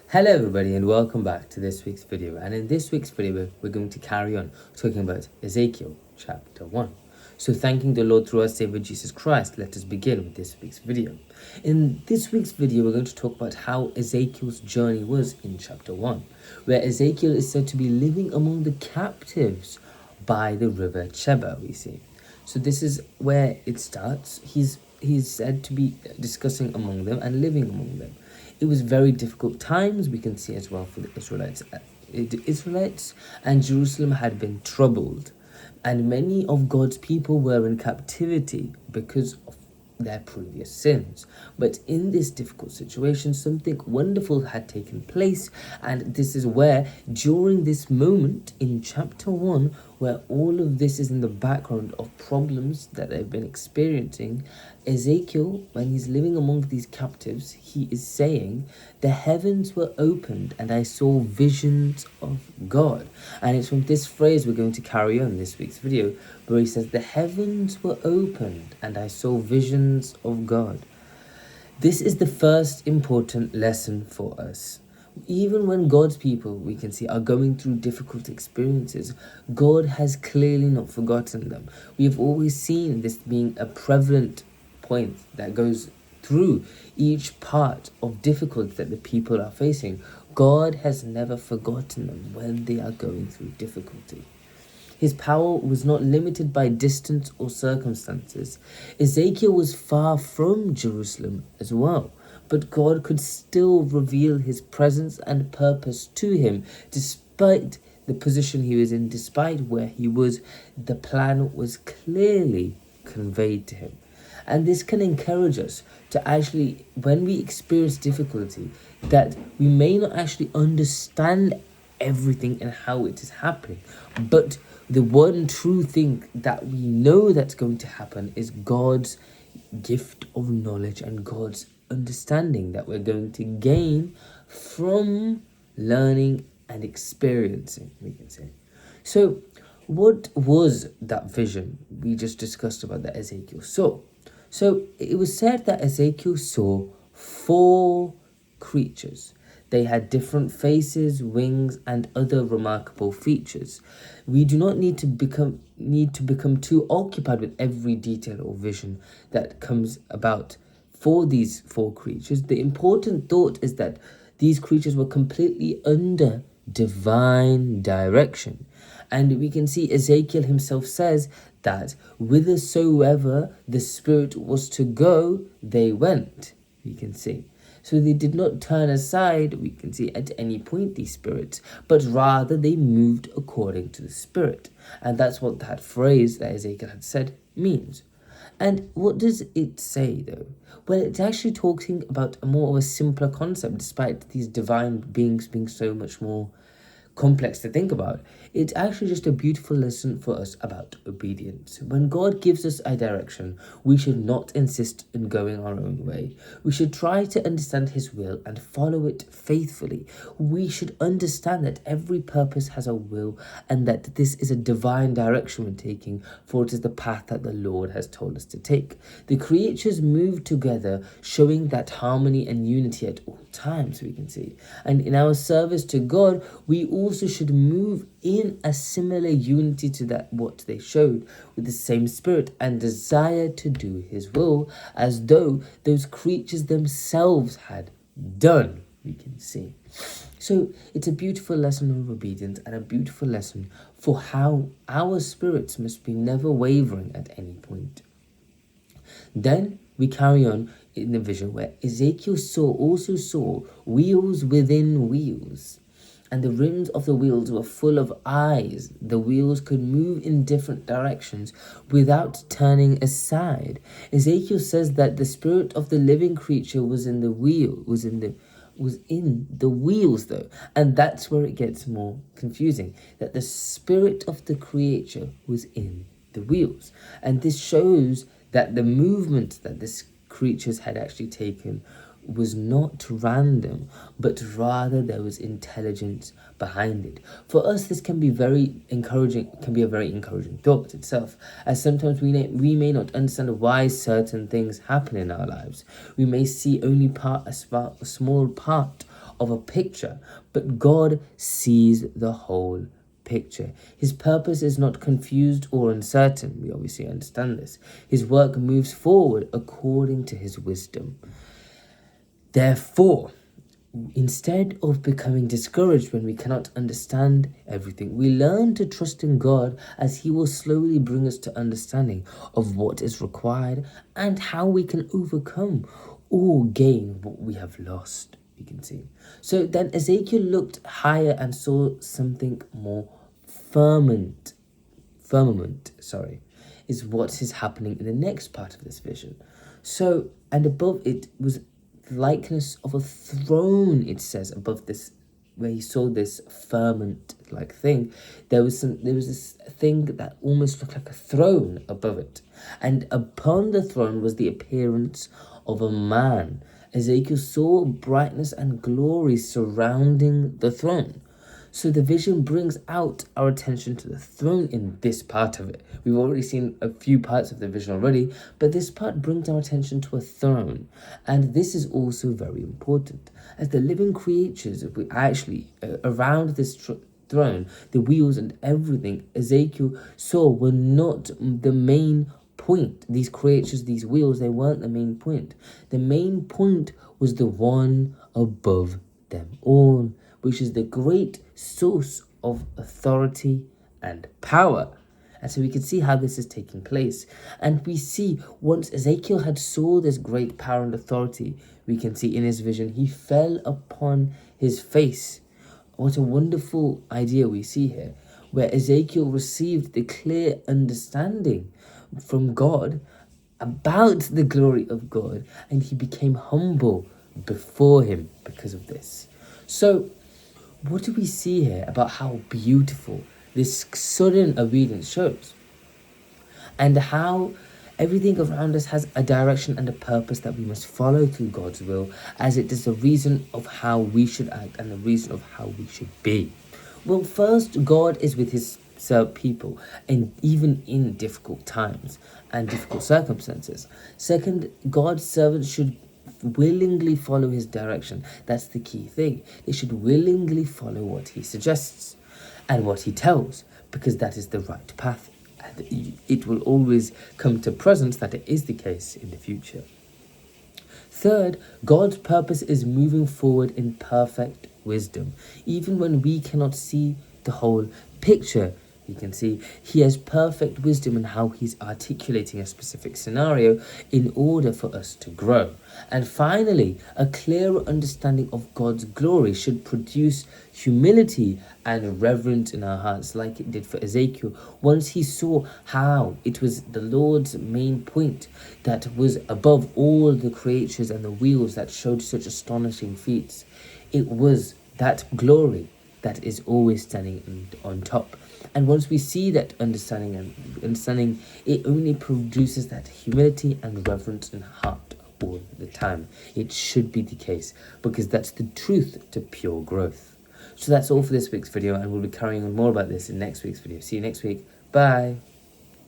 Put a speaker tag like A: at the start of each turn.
A: Hello everybody and welcome back to this week's video, and in this week's video we're going to carry on talking about Ezekiel chapter 1. So thanking the Lord through our Savior Jesus Christ, let us begin with this week's video. In this week's video we're going to talk about how Ezekiel's journey was in chapter 1, where Ezekiel is said to be living among the captives by the river Chebar, we see. So this is where it starts. He's said to be discussing among them and living among them. It was very difficult times, we can see as well, for the Israelites. The Israelites and Jerusalem had been troubled, and many of God's people were in captivity because of their previous sins. But in this difficult situation, something wonderful had taken place, and this is where, during this moment in chapter 1, where all of this is in the background of problems that they've been experiencing, Ezekiel, when he's living among these captives, he is saying, the heavens were opened and I saw visions of God. And it's from this phrase we're going to carry on this week's video, where he says, the heavens were opened and I saw visions of God. This is the first important lesson for us. Even when God's people, we can see, are going through difficult experiences, God has clearly not forgotten them. We have always seen this being a prevalent point that goes through each part of difficulty that the people are facing. God has never forgotten them when they are going through difficulty. His power was not limited by distance or circumstances. Ezekiel was far from Jerusalem as well, but God could still reveal his presence and purpose to him despite the position he was in, despite where he was. The plan was clearly conveyed to him. And this can encourage us to actually, when we experience difficulty, that we may not actually understand everything and how it is happening, but the one true thing that we know that's going to happen is God's gift of knowledge and God's understanding that we're going to gain from learning and experiencing, we can say. So what was that vision we just discussed about that Ezekiel saw? So it was said that Ezekiel saw 4 creatures. They had different faces, wings, and other remarkable features. We do not need to become too occupied with every detail or vision that comes about for these 4 creatures. The important thought is that these creatures were completely under divine direction. And we can see Ezekiel himself says that whithersoever the Spirit was to go, they went, we can see. So they did not turn aside, we can see, at any point, these spirits, but rather they moved according to the Spirit. And that's what that phrase that Ezekiel had said means. And what does it say, though? Well, it's actually talking about a more of a simpler concept, despite these divine beings being so much more complex to think about. It's actually just a beautiful lesson for us about obedience. When God gives us a direction, we should not insist in going our own way. We should try to understand his will and follow it faithfully. We should understand that every purpose has a will and that this is a divine direction we're taking, for it is the path that the Lord has told us to take. The creatures move together, showing that harmony and unity at all times, we can see. And in our service to God, we also should move in a similar unity to that what they showed, with the same spirit and desire to do his will, as though those creatures themselves had done, we can see. So it's a beautiful lesson of obedience and a beautiful lesson for how our spirits must be never wavering at any point. Then we carry on in the vision where Ezekiel also saw wheels within wheels, and the rims of the wheels were full of eyes. The wheels could move in different directions without turning aside. Ezekiel says that the spirit of the living creature was in the wheels though, and that's where it gets more confusing, that the spirit of the creature was in the wheels. And this shows that the movement that this creatures had actually taken was not random, but rather there was intelligence behind it. For us, this can be very encouraging, can be a very encouraging thought itself, as sometimes we may not understand why certain things happen in our lives. We may see only a small part of a picture, but God sees the whole picture. His purpose is not confused or uncertain. We obviously understand this. His work moves forward according to his wisdom. Therefore, instead of becoming discouraged when we cannot understand everything, we learn to trust in God, as he will slowly bring us to understanding of what is required and how we can overcome or gain what we have lost. You can see. So then Ezekiel looked higher and saw something more firmament, is what is happening in the next part of this vision. So, and above it was the likeness of a throne, it says, above this, where he saw this firmament like thing. There was this thing that almost looked like a throne above it. And upon the throne was the appearance of a man. Ezekiel saw brightness and glory surrounding the throne. So the vision brings out our attention to the throne in this part of it. We've already seen a few parts of the vision already, but this part brings our attention to a throne. And this is also very important, as the living creatures, we actually around this throne, the wheels and everything Ezekiel saw were not the main point. These creatures, these wheels, they weren't the main point. The main point was the one above them all, which is the great source of authority and power. And so we can see how this is taking place. And we see once Ezekiel had saw this great power and authority, we can see in his vision, he fell upon his face. What a wonderful idea we see here, where Ezekiel received the clear understanding from God about the glory of God, and he became humble before him because of this. So what do we see here about how beautiful this sudden obedience shows? And how everything around us has a direction and a purpose that we must follow through God's will, as it is the reason of how we should act and the reason of how we should be. Well, first, God is with his people, and even in difficult times and difficult circumstances. Second, God's servants should willingly follow his direction. That's the key thing. They should willingly follow what he suggests and what he tells, because that is the right path, and it will always come to presence that it is the case in the future. Third, God's purpose is moving forward in perfect wisdom. Even when we cannot see the whole picture, you can see he has perfect wisdom in how he's articulating a specific scenario in order for us to grow. And finally, a clearer understanding of God's glory should produce humility and reverence in our hearts, like it did for Ezekiel. Once he saw how it was the Lord's main point that was above all the creatures and the wheels that showed such astonishing feats, it was that glory that is always standing on top. And once we see that understanding, it only produces that humility and reverence in heart all the time. It should be the case, because that's the truth to pure growth. So that's all for this week's video, and we'll be carrying on more about this in next week's video. See you next week. Bye.